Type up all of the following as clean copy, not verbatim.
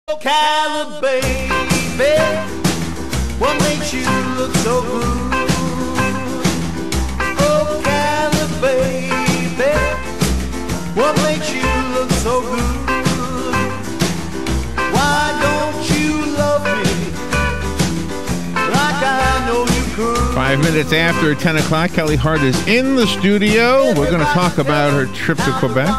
Ocala, baby, what makes you look so good? Ocala, baby, what makes you look so good? Why don't you love me like I know you could? 5 minutes after 10 o'clock, Kelli Hart is in the studio. We're going to talk about her trip to Quebec.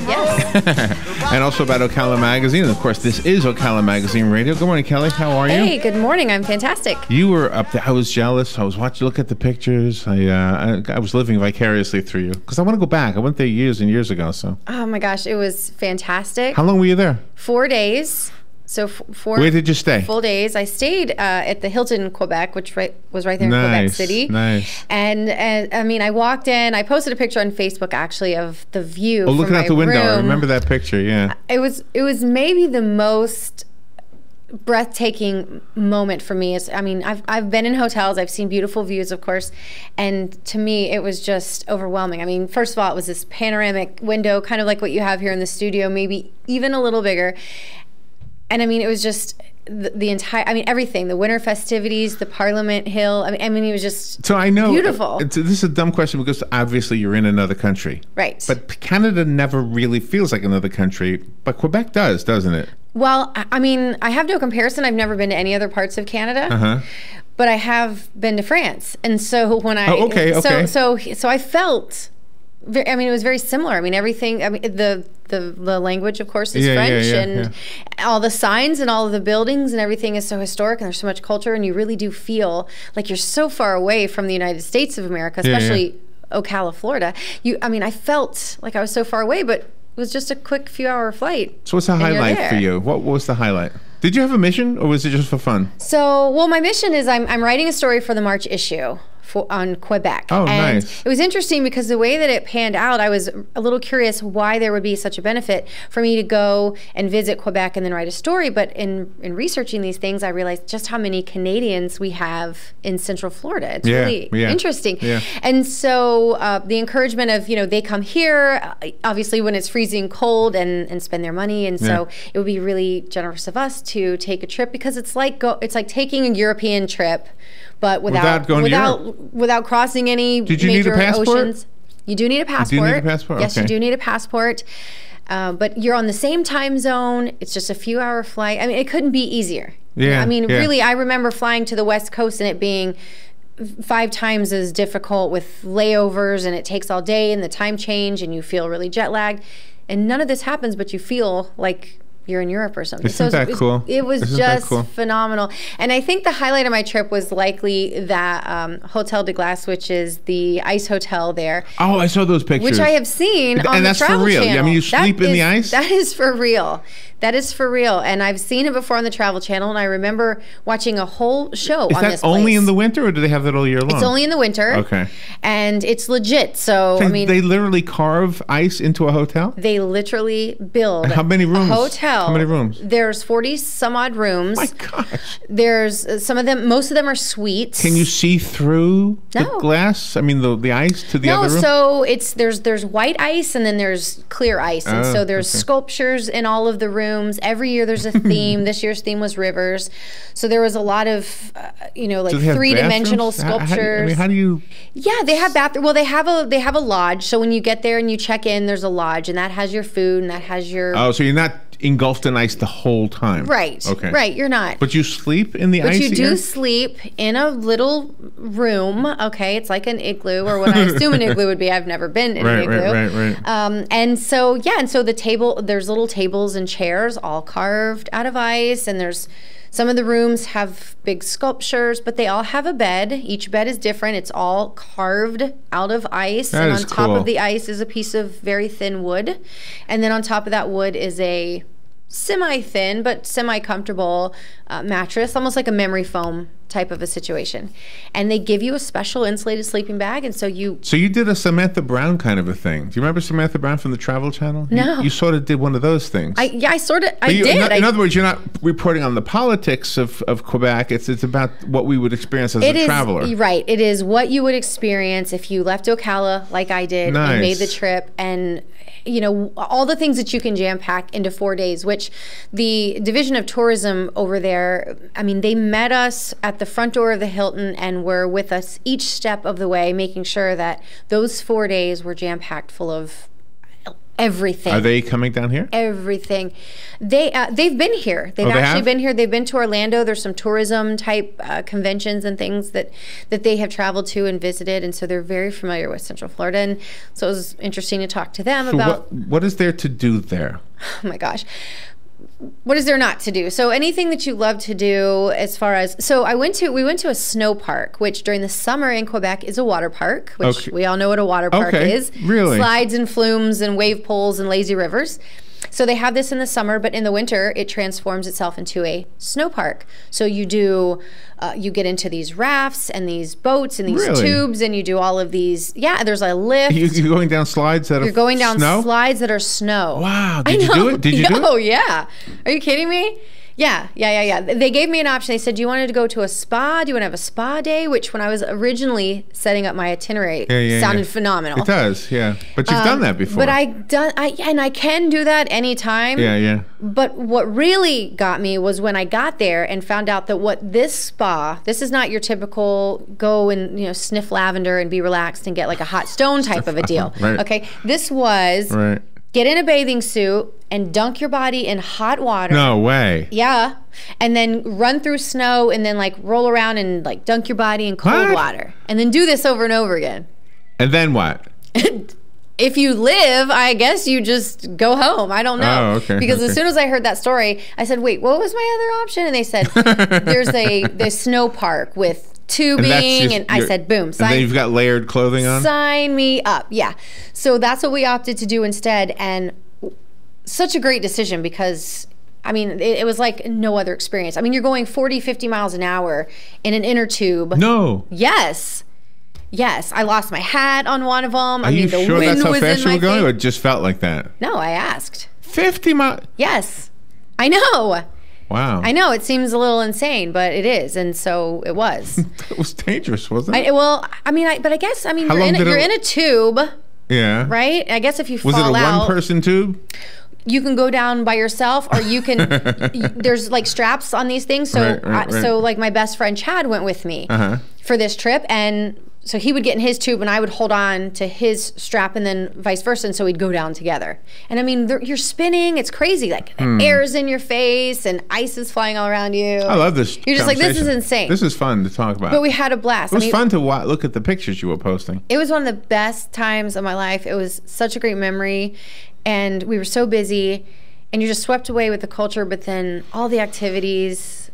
Yes. And also about Ocala Magazine. And of course, this is Ocala Magazine Radio. Good morning, Kelli. How are you? Hey, good morning. I'm fantastic. You were up there. I was jealous. I was watching, look at the pictures. I was living vicariously through you because I want to go back. I went there years and years ago. So. Oh my gosh, it was fantastic. How long were you there? 4 days. So four. Where did you stay? Full days. I stayed at the Hilton, Quebec, which was right there in Quebec City. Nice. And I mean, I walked in. I posted a picture on Facebook actually of the view. Oh, looking out the window. Room. I remember that picture. Yeah. It was maybe the most breathtaking moment for me. I mean, I've been in hotels. I've seen beautiful views, of course, and to me, it was just overwhelming. I mean, first of all, it was this panoramic window, kind of like what you have here in the studio, maybe even a little bigger. And I mean, it was just the entire, I mean, everything, the winter festivities, the Parliament Hill. I mean, it was just so I know, beautiful. This is a dumb question because obviously you're in another country. Right. But Canada never really feels like another country, but Quebec does, doesn't it? Well, I mean, I have no comparison. I've never been to any other parts of Canada. But I have been to France. And so when I... Oh, okay. So I felt... I mean, it was very similar. I mean, everything. I mean, the language, of course, is French, and all the signs and all of the buildings and everything is so historic, and there's so much culture, and you really do feel like you're so far away from the United States of America, especially Ocala, Florida. I mean, I felt like I was so far away, but it was just a quick few-hour flight. So what's the highlight for you? What was the highlight? Did you have a mission, or was it just for fun? So, well, my mission is I'm writing a story for the March issue. On Quebec. Oh, and nice. It was interesting because the way that it panned out, I was a little curious why there would be such a benefit for me to go and visit Quebec and then write a story. But in researching these things, I realized just how many Canadians we have in Central Florida. It's really interesting. Yeah. And so the encouragement of, they come here, obviously when it's freezing cold and spend their money. And so it would be really generous of us to take a trip because it's like taking a European trip, but without crossing any major oceans. You do need a passport. You do need a passport? Yes, okay. you do need a passport. But you're on the same time zone. It's just a few-hour flight. I mean, it couldn't be easier. Yeah. I mean, really, I remember flying to the West Coast and it being 5 times as difficult with layovers, and it takes all day and the time change, and you feel really jet lagged. And none of this happens, but you feel like you're in Europe or something. Isn't that cool? It was just phenomenal. And I think the highlight of my trip was likely that Hotel de Glace, which is the ice hotel there. Oh, I saw those pictures. Which I have seen on the Travel Channel. And that's for real? I mean, you sleep in the ice? That is for real. That is for real. And I've seen it before on the Travel Channel, and I remember watching a whole show on this place. Is that only in the winter, or do they have that all year long? It's only in the winter. Okay. And it's legit. So, I mean... They literally carve ice into a hotel? They literally build How many rooms? A hotel. How many rooms? There's 40 some odd rooms. My gosh. There's some of them, most of them are suites. Can you see through the glass? I mean, the ice to the other room? No, so there's white ice and then there's clear ice. And so there's sculptures in all of the rooms. Every year there's a theme. This year's theme was rivers. So there was a lot of, like 3-dimensional sculptures. How do you? Yeah, they have bathroom. Well, they have a lodge. So when you get there and you check in, there's a lodge, and that has your food and that has your. Oh, so you're not engulfed in ice the whole time. Right. Okay. Right, you're not. But you sleep in the ice. But you do sleep in a little room. Okay, it's like an igloo, or what I assume an igloo would be. I've never been in an igloo. Right. And so there's little tables and chairs all carved out of ice, and there's some of the rooms have big sculptures, but they all have a bed. Each bed is different. It's all carved out of ice. And on top of the ice is a piece of very thin wood. And then on top of that wood is a semi-thin but semi-comfortable mattress, almost like a memory foam type of a situation. And they give you a special insulated sleeping bag, and so you... So you did a Samantha Brown kind of a thing. Do you remember Samantha Brown from the Travel Channel? No. You sort of did one of those things. I did. In other words, you're not reporting on the politics of Quebec. It's about what we would experience as a traveler. Right. It is what you would experience if you left Ocala like I did and made the trip, and you know, all the things that you can jam pack into 4 days, which the Division of Tourism over there, I mean, they met us at the front door of the Hilton and were with us each step of the way, making sure that those 4 days were jam packed full of everything. Are they coming down here? Everything. They've been here. They've actually been here. They've been to Orlando. There's some tourism type conventions and things that they have traveled to and visited, and so they're very familiar with Central Florida. And so it was interesting to talk to them about what is there to do there. Oh my gosh. What is there not to do? So anything that you love to do, as far as, so we went to a snow park, which during the summer in Quebec is a water park, which we all know what a water park is. Really? Slides and flumes and wave pools and lazy rivers. So they have this in the summer, but in the winter it transforms itself into a snow park. So you do, you get into these rafts and these boats and these tubes, and you do all of these. Yeah, there's a lift. You're going down slides that are snow? You're going down slides that are snow. Wow. Did you do it? Did you do it? Oh, yeah. Are you kidding me? Yeah. They gave me an option. They said, do you want to go to a spa? Do you want to have a spa day? Which, when I was originally setting up my itinerary, sounded phenomenal. It does, yeah. But you've done that before. But I can do that anytime. Yeah. But what really got me was when I got there and found out that what this spa, this is not your typical go and, you know, sniff lavender and be relaxed and get like a hot stone type of a deal. Right. Okay. This was get in a bathing suit and dunk your body in hot water. No way. Yeah. And then run through snow and then like roll around and like dunk your body in cold water. And then do this over and over again. And then what? If you live, I guess you just go home. I don't know. Oh, okay. Because as soon as I heard that story, I said, wait, what was my other option? And they said, there's the snow park with tubing, and I said, boom. And then you've got layered clothing on? Sign me up. Yeah. So that's what we opted to do instead. And such a great decision, because I mean, it was like no other experience. I mean, you're going 40, 50 miles an hour in an inner tube. No. Yes. I lost my hat on one of them. Are you sure that's how fast you were going, or face. it just felt like that? No, I asked. 50 miles? Yes. I know. Wow. I know, it seems a little insane, but it is, and so it was. It was dangerous, wasn't it? But I guess, you're in a tube. Yeah. Right? I guess if you fall out. Was it a one-person tube? You can go down by yourself, or you can, there's like straps on these things. So, so like my best friend Chad went with me for this trip, and so he would get in his tube and I would hold on to his strap, and then vice versa. And so we'd go down together. And I mean, you're spinning. It's crazy. Like air is in your face and ice is flying all around you. I love this. You're just like, this is insane. This is fun to talk about. But we had a blast. It was fun to look at the pictures you were posting. It was one of the best times of my life. It was such a great memory. And we were so busy, and you're just swept away with the culture, but then all the activities.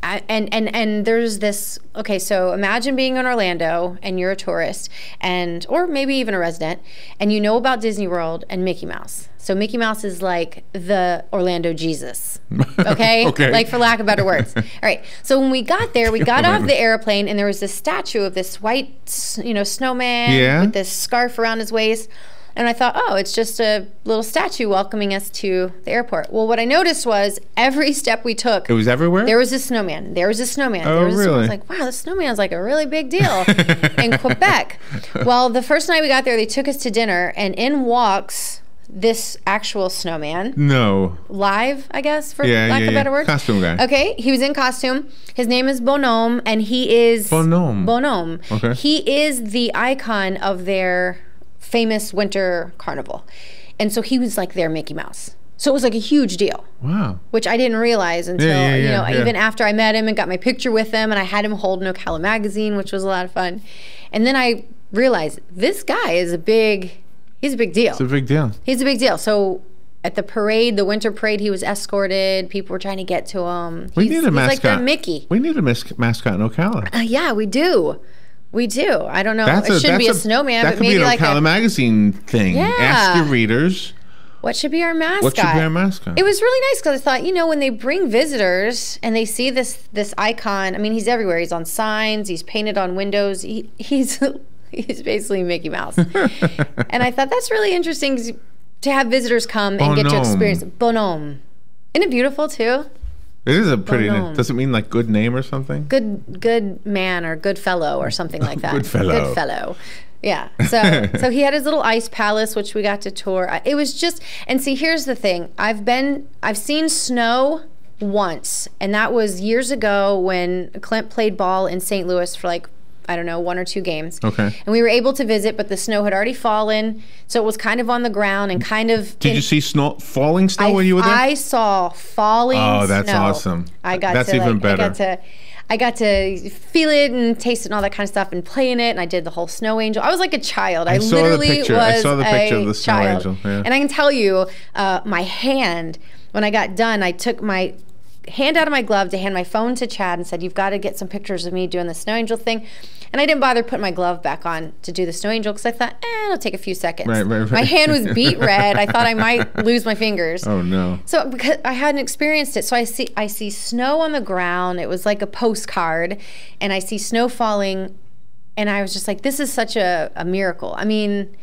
And there's this, okay, so imagine being in Orlando and you're a tourist, or maybe even a resident, and you know about Disney World and Mickey Mouse. So Mickey Mouse is like the Orlando Jesus, okay? Like, for lack of better words. All right, so when we got there, we got off the airplane, and there was this statue of this white, snowman with this scarf around his waist. And I thought, oh, it's just a little statue welcoming us to the airport. Well, what I noticed was every step we took. It was everywhere? There was a snowman. There was a snowman. Oh, really? I was like, wow, this snowman's like a really big deal in Quebec. Well, the first night we got there, they took us to dinner, and in walks this actual snowman. No. Live, I guess, for lack of better words. Costume guy. Okay, he was in costume. His name is Bonhomme, and he is... Bonhomme. Okay. He is the icon of their famous winter carnival. And so he was like their Mickey Mouse. So it was like a huge deal. Wow. Which I didn't realize until, even after I met him and got my picture with him, and I had him hold an Ocala magazine, which was a lot of fun. And then I realized this guy is he's a big deal. It's a big deal. He's a big deal. So at the parade, the winter parade, he was escorted. People were trying to get to him. We need a mascot. He's like their Mickey. We need a mascot in Ocala. Yeah, we do. We do. I don't know. It shouldn't be a snowman, but maybe like an Ocala magazine thing. Yeah. Ask your readers what should be our mascot? What should be our mascot? It was really nice because I thought, you know, when they bring visitors and they see this icon, I mean, he's everywhere. He's on signs. He's painted on windows. He's basically Mickey Mouse. And I thought that's really interesting to have visitors come and get to experience it. Bonhomme. Isn't it beautiful too? It is a pretty name. Does it mean like good name or something? Good man or good fellow or something like that. Good fellow. Good fellow. Yeah. So he had his little ice palace, which we got to tour. It was just, and see, here's the thing. I've seen snow once, and that was years ago when Clint played ball in St. Louis for like, I don't know, 1 or 2 games. Okay. And we were able to visit, but the snow had already fallen, so it was kind of on the ground and kind of. Did you see falling snow when you were there? I saw falling snow. Oh, that's awesome. That's even better. I got to feel it and taste it and all that kind of stuff and play in it, and I did the whole snow angel. I was like a child. I literally was I saw the picture of the snow child. angel. Yeah. And I can tell you, my hand, when I got done, I took my hand out of my glove to hand my phone to Chad and said, "You've got to get some pictures of me doing the snow angel thing." And I didn't bother putting my glove back on to do the snow angel because I thought, it'll take a few seconds. Right. My hand was beet red. I thought I might lose my fingers. Oh no! So because I hadn't experienced it, so I see snow on the ground. It was like a postcard, and I see snow falling, and I was just like, this is such a miracle. I mean.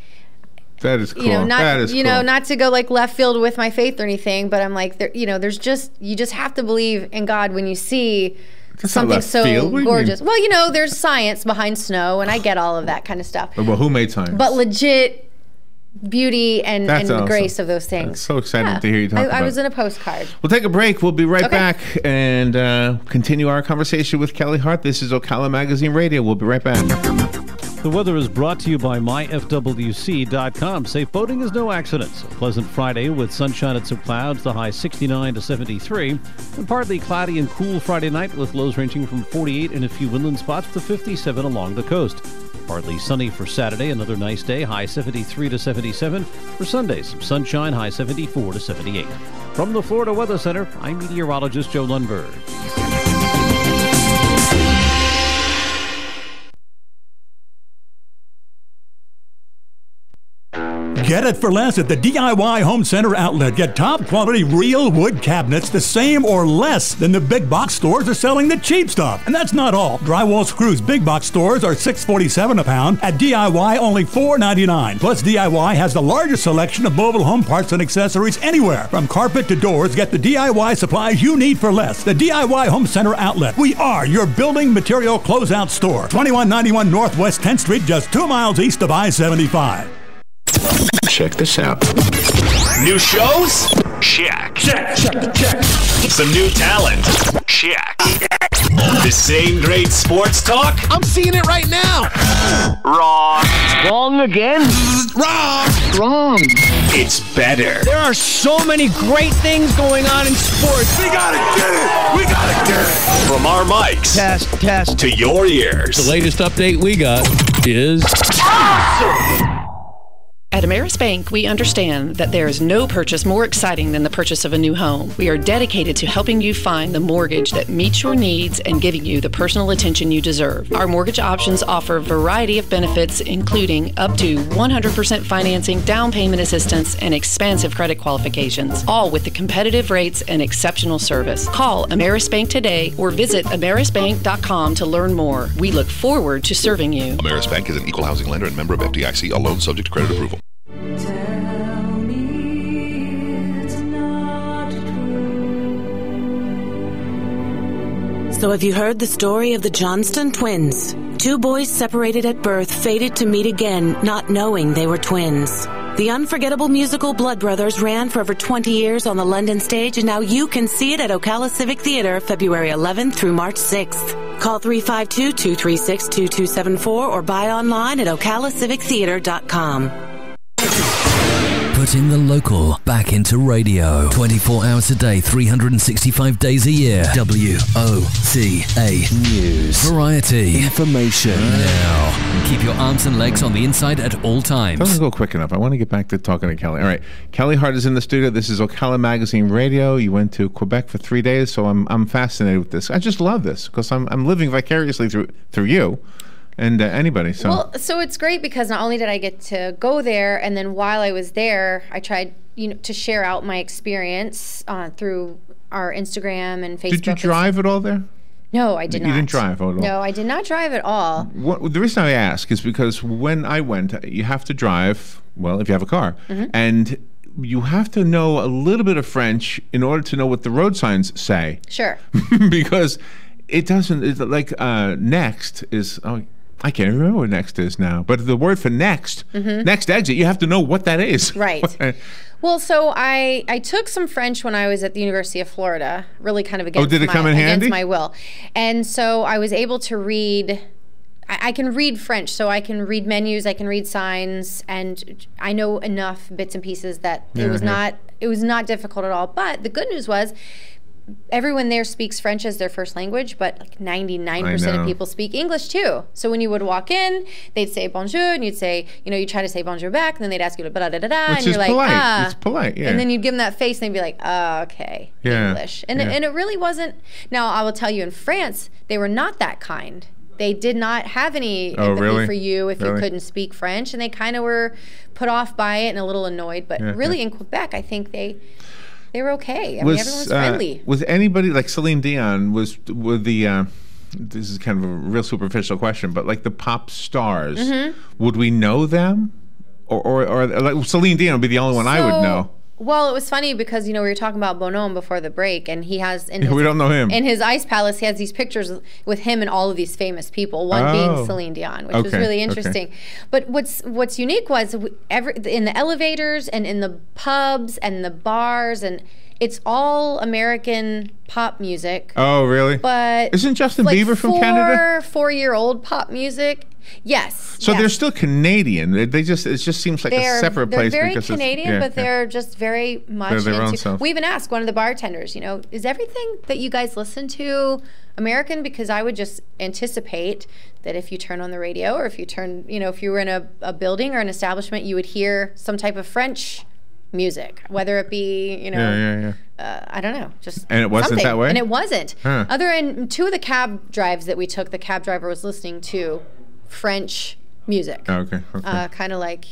That is cool. Not to go like left field with my faith or anything, but I'm like, you just have to believe in God when you see something so gorgeous. Well, there's science behind snow, and I get all of that kind of stuff. Well, who made science? But legit beauty and awesome. grace of those things. That's so exciting to hear you talk about it. I was in a postcard. We'll take a break. We'll be right back and continue our conversation with Kelli Hart. This is Ocala Magazine Radio. We'll be right back. The weather is brought to you by myfwc.com. Safe boating is no accident. A pleasant Friday with sunshine and some clouds, the high 69 to 73. And partly cloudy and cool Friday night with lows ranging from 48 in a few inland spots to 57 along the coast. Partly sunny for Saturday, another nice day, high 73 to 77. For Sunday, some sunshine, high 74 to 78. From the Florida Weather Center, I'm meteorologist Joe Lundberg. Get it for less at the DIY Home Center outlet. Get top quality real wood cabinets the same or less than the big box stores are selling the cheap stuff. And that's not all. Drywall screws big box stores are $6.47 a pound. At DIY, only $4.99. Plus, DIY has the largest selection of mobile home parts and accessories anywhere. From carpet to doors, get the DIY supplies you need for less. The DIY Home Center outlet. We are your building material closeout store. 2191 Northwest 10th Street, just 2 miles east of I-75. Check this out. New shows? Check. Check. Some new talent? Check. The same great sports talk? I'm seeing it right now. Wrong. Wrong again? Wrong. It's better. There are so many great things going on in sports. We gotta get it. From our mics. Test. To your ears. The latest update we got is Awesome. At Ameris Bank, we understand that there is no purchase more exciting than the purchase of a new home. We are dedicated to helping you find the mortgage that meets your needs and giving you the personal attention you deserve. Our mortgage options offer a variety of benefits, including up to 100% financing, down payment assistance, and expansive credit qualifications, all with the competitive rates and exceptional service. Call Ameris Bank today or visit amerisbank.com to learn more. We look forward to serving you. Ameris Bank is an equal housing lender and member of FDIC, a loan subject to credit approval. So have you heard the story of the Johnston twins? 2 boys separated at birth fated to meet again, not knowing they were twins. The unforgettable musical Blood Brothers ran for over 20 years on the London stage, and now you can see it at Ocala Civic Theater February 11th through March 6th. Call 352-236-2274 or buy online at okalacivictheater.com. Putting the local back into radio. 24 hours a day, 365 days a year. WOCA News. Variety. Information. Now. Keep your arms and legs on the inside at all times. Doesn't go quick enough. I want to get back to talking to Kelli. All right. Kelli Hart is in the studio. This is Ocala Magazine Radio. You went to Quebec for 3 days, so I'm fascinated with this. I just love this because I'm living vicariously through you. And anybody. So it's great because not only did I get to go there, and then while I was there, I tried, to share out my experience through our Instagram and Facebook. Did you drive at all there? No, I did not. You didn't drive at all? No, I did not drive at all. The reason I ask is because when I went, you have to drive, well, if you have a car, and you have to know a little bit of French in order to know what the road signs say. Sure. Because it doesn't, it's like next is, I can't remember what next is now, but the word for next, next exit, you have to know what that is. Right. Well, so I took some French when I was at the University of Florida, really kind of against my will. And so I was able to read, I can read French, so I can read menus, I can read signs, and I know enough bits and pieces that it was not difficult at all. But the good news was, everyone there speaks French as their first language, but like 99% of people speak English too. So when you would walk in, they'd say bonjour, and you'd say, you try to say bonjour back, and then they'd ask you to blah, da, da, da, and you're like, polite. It's polite, yeah. And then you'd give them that face, and they'd be like, oh, okay, English. And it really wasn't. Now, I will tell you, in France, they were not that kind. They did not have any empathy for you if you couldn't speak French, and they kind of were put off by it and a little annoyed. But really, in Quebec, I think they were okay. I mean, everyone was friendly. Was anybody like Celine Dion? Were the this is kind of a real superficial question, but like the pop stars, would we know them, or like Celine Dion would be the only one I would know? Well, it was funny because, we were talking about Bonhomme before the break, and he has we don't know him. In his ice palace, he has these pictures with him and all of these famous people, one being Celine Dion, which was really interesting. Okay. But what's unique was in the elevators and in the pubs and the bars, and it's all American pop music. Oh, really? But isn't Justin Bieber from Canada? 4-year-old pop music. Yes. So they're still Canadian. It just seems like a separate place. They're very Canadian, but they're just very much into their own self. We even asked one of the bartenders, is everything that you guys listen to American? Because I would just anticipate that if you turn on the radio, or if you turn, if you were in a building or an establishment, you would hear some type of French music, whether it be, I don't know, just and it wasn't something. That way? And it wasn't. Other than 2 of the cab drives that we took, the cab driver was listening to French music. Okay. Kind of like,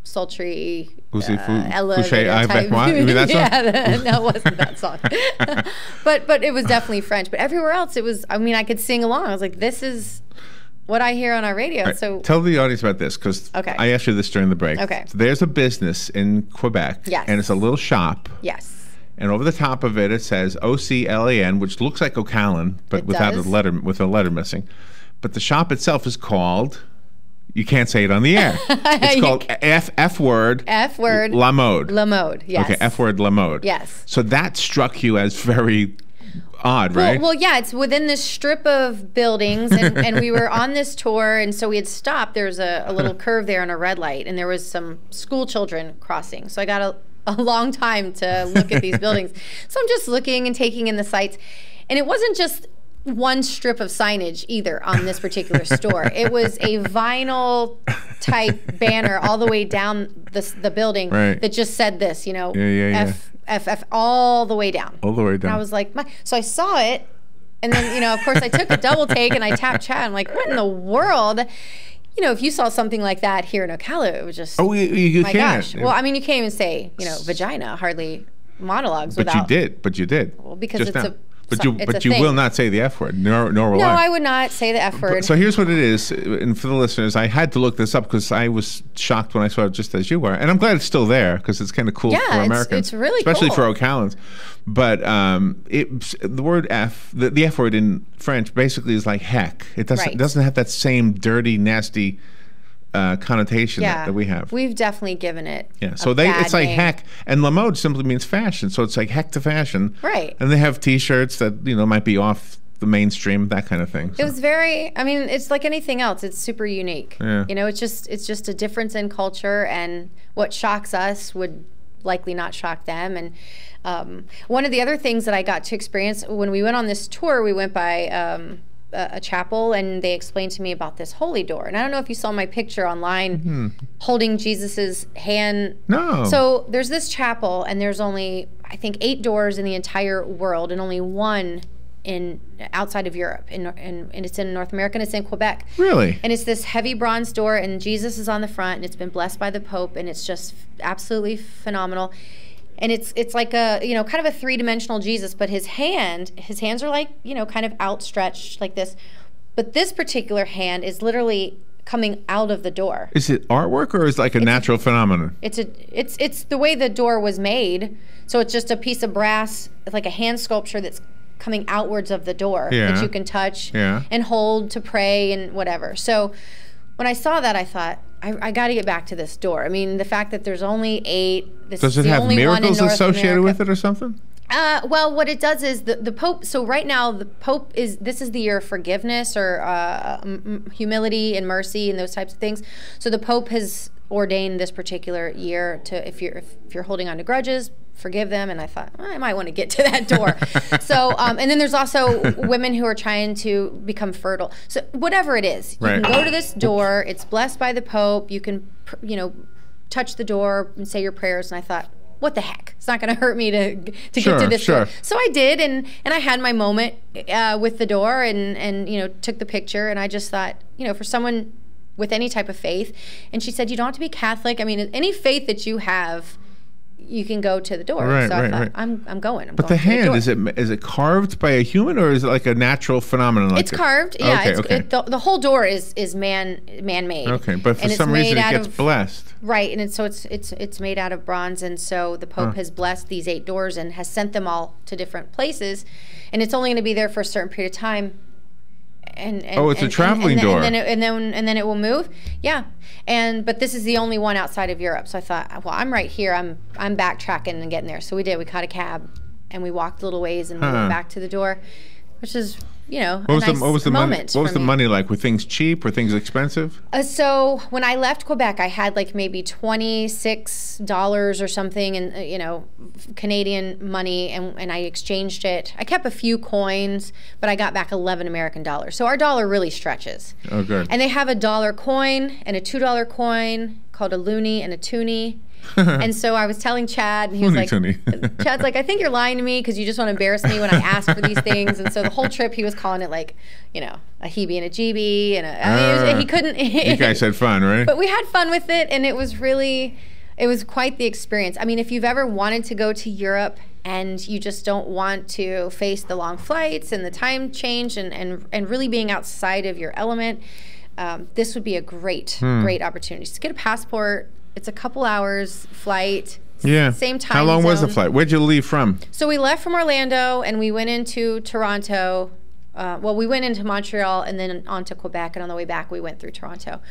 sultry elevator type. You mean that song? Yeah, no, it wasn't that song. but it was definitely French. But everywhere else, it was, I could sing along. I was like, this is what I hear on our radio. Right. So tell the audience about this, because I asked you this during the break. Okay. So there's a business in Quebec. Yes. And it's a little shop. Yes. And over the top of it, it says Ocalan, which looks like Ocalan, but with a letter missing. But the shop itself is called, you can't say it on the air. It's called F word. La Mode. La Mode, yes. Okay, F word La Mode. Yes. So that struck you as very odd, right? Well, yeah, it's within this strip of buildings, and we were on this tour, and so we had stopped. There's a little curve there on a red light, and there was some school children crossing. So I got a long time to look at these buildings. So I'm just looking and taking in the sights. And it wasn't just one strip of signage either on this particular store. It was a vinyl type banner all the way down the building that just said this, F all the way down. All the way down. And I was like, so I saw it, and then, of course I took a double take and I tapped chat. I'm like, what in the world? If you saw something like that here in Ocala, it was just, you my can't. Gosh. Well, you can't even say, vagina, hardly monologues without. But you did. Well, because it's a But you will not say the F word, nor will I. No, I would not say the F word. So here's what it is, and for the listeners, I had to look this up because I was shocked when I saw it, just as you were, and I'm glad it's still there because it's kind of cool for Americans. It's really especially cool. for Ocalans. But the word F, the F word in French, basically is like heck. It doesn't have that same dirty, nasty connotation that we have. We've definitely given it. Yeah, so it's like heck, and La Mode simply means fashion, so it's like heck to fashion. Right. And they have T-shirts that might be off the mainstream, that kind of thing. So. It was very. It's like anything else. It's super unique. Yeah. It's just a difference in culture, and what shocks us would likely not shock them. And one of the other things that I got to experience when we went on this tour, we went by. A chapel, and they explained to me about this holy door. And I don't know if you saw my picture online holding Jesus's hand. No. So there's this chapel, and there's only, I think, 8 doors in the entire world, and only one outside of Europe, and it's in North America, and it's in Quebec. Really? And it's this heavy bronze door, and Jesus is on the front, and it's been blessed by the Pope, and it's just absolutely phenomenal. And it's like a, kind of a three-dimensional Jesus, but his hands are like, kind of outstretched like this. But this particular hand is literally coming out of the door. Is it artwork or is it like a natural phenomenon? It's the way the door was made. So it's just a piece of brass, like a hand sculpture that's coming outwards of the door that you can touch and hold to pray and whatever. So when I saw that, I thought, I got to get back to this door. I mean, the fact that there's only 8. Does it have miracles associated with it or something? Well, what it does is the Pope, so right now the Pope this is the year of forgiveness or humility and mercy and those types of things. So the Pope has ordained this particular year to, if you're holding on to grudges, forgive them. And I thought, I might want to get to that door. So, and then there's also women who are trying to become fertile. So whatever it is, you can go to this door. It's blessed by the Pope. You can, touch the door and say your prayers. And I thought, what the heck? It's not going to hurt me to get to this door. So I did, and I had my moment with the door, and took the picture. And I just thought, for someone with any type of faith, and she said, you don't have to be Catholic. I mean, any faith that you have, you can go to the door. So I thought, I'm going. But the hand, is it carved by a human, or is it like a natural phenomenon? It's carved. Yeah. The whole door is man-made. Okay, but for some reason it gets blessed. Right, and it's made out of bronze, and so the Pope has blessed these 8 doors and has sent them all to different places, and it's only going to be there for a certain period of time. And it's a traveling door. And then it will move. Yeah. But this is the only one outside of Europe. So I thought, well, I'm right here. I'm backtracking and getting there. So we did. We caught a cab and we walked a little ways and we went back to the door, which is, a nice moment. What was the money like? Were things cheap? Were things expensive? So when I left Quebec, I had like maybe $26 or something, and Canadian money, and I exchanged it. I kept a few coins, but I got back 11 American dollars. So our dollar really stretches. Oh, good. And they have a $1 coin and a $2 coin called a loonie and a toonie. And so I was telling Chad, and he was like, Chad's like, I think you're lying to me because you just want to embarrass me when I ask for these things. And so the whole trip he was calling it like, a Hebe and a GB, and he couldn't. You guys had fun, right? But we had fun with it, and it was quite the experience. I mean, if you've ever wanted to go to Europe and you just don't want to face the long flights and the time change and really being outside of your element, this would be a great opportunity. Just get a passport. It's a couple hours flight. Yeah. Same time How long zone. was the flight? Where'd you leave from? So we left from Orlando and we went into Toronto. We went into Montreal and then on to Quebec, and on the way back we went through Toronto.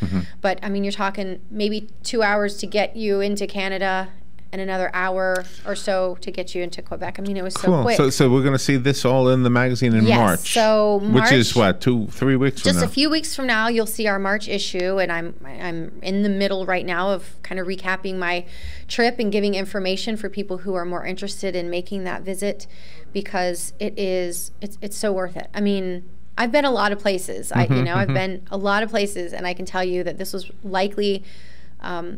But I mean, you're talking maybe 2 hours to get you into Canada and another hour or so to get you into Quebec. I mean, it was so quick. So we're going to see this all in the magazine in March. So March, which is what, 2-3 weeks from now? Just a few weeks from now, you'll see our March issue, and I'm in the middle right now of kind of recapping my trip and giving information for people who are more interested in making that visit, because it's so worth it. I mean, I've been a lot of places. I've been a lot of places, and I can tell you that this was likely.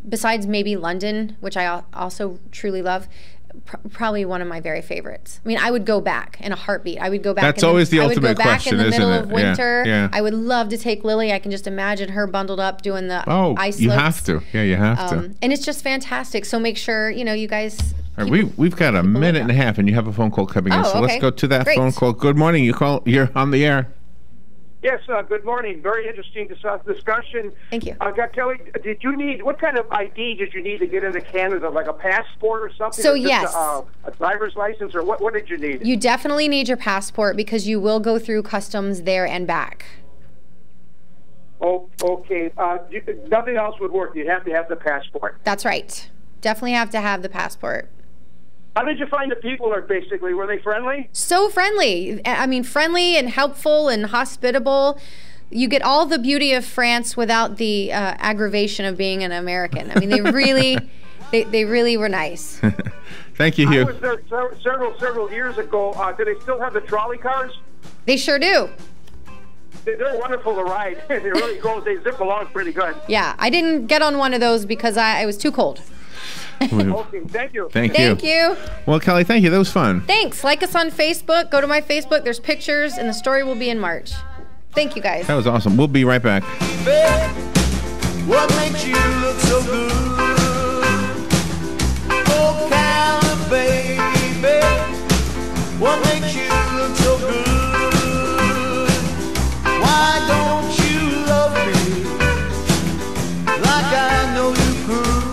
Besides maybe London, which I also truly love, probably one of my very favorites. I mean, I would go back in a heartbeat. I would go back. That's always the ultimate question, isn't it? I would go back in the middle of winter. Yeah. I would love to take Lily. I can just imagine her bundled up doing the ice slopes. You have to. Yeah, you have to. And it's just fantastic. So make sure, you guys. All right, we've got a minute and a half, and you have a phone call coming in. So let's go to that phone call. Good morning. You're on the air. Yes, good morning. Very interesting discussion. Thank you. Kelly, what kind of ID did you need to get into Canada, like a passport or something? So, or yes. A driver's license, or what did you need? You definitely need your passport because you will go through customs there and back. Oh, okay. Nothing else would work. You'd have to have the passport. That's right. Definitely have to have the passport. How did you find the people? Basically, were they friendly? So friendly. I mean, friendly and helpful and hospitable. You get all the beauty of France without the aggravation of being an American. I mean, they really were nice. Thank you, Hugh. I was there several years ago. Do they still have the trolley cars? They sure do. They're wonderful to ride. They really go. They zip along pretty good. Yeah, I didn't get on one of those because I was too cold. Okay, thank you. Thank you. Well, Kelly, thank you. That was fun. Thanks. Like us on Facebook. Go to my Facebook. There's pictures, and the story will be in March. Thank you, guys. That was awesome. We'll be right back. What makes you look so good? Ocala, baby. What makes you look so good? Why don't you love me like I know you could?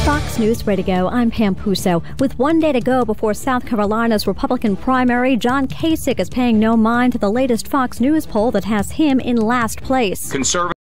Fox News Radio, I'm Pam Puso. With 1 day to go before South Carolina's Republican primary, John Kasich is paying no mind to the latest Fox News poll that has him in last place. Conservative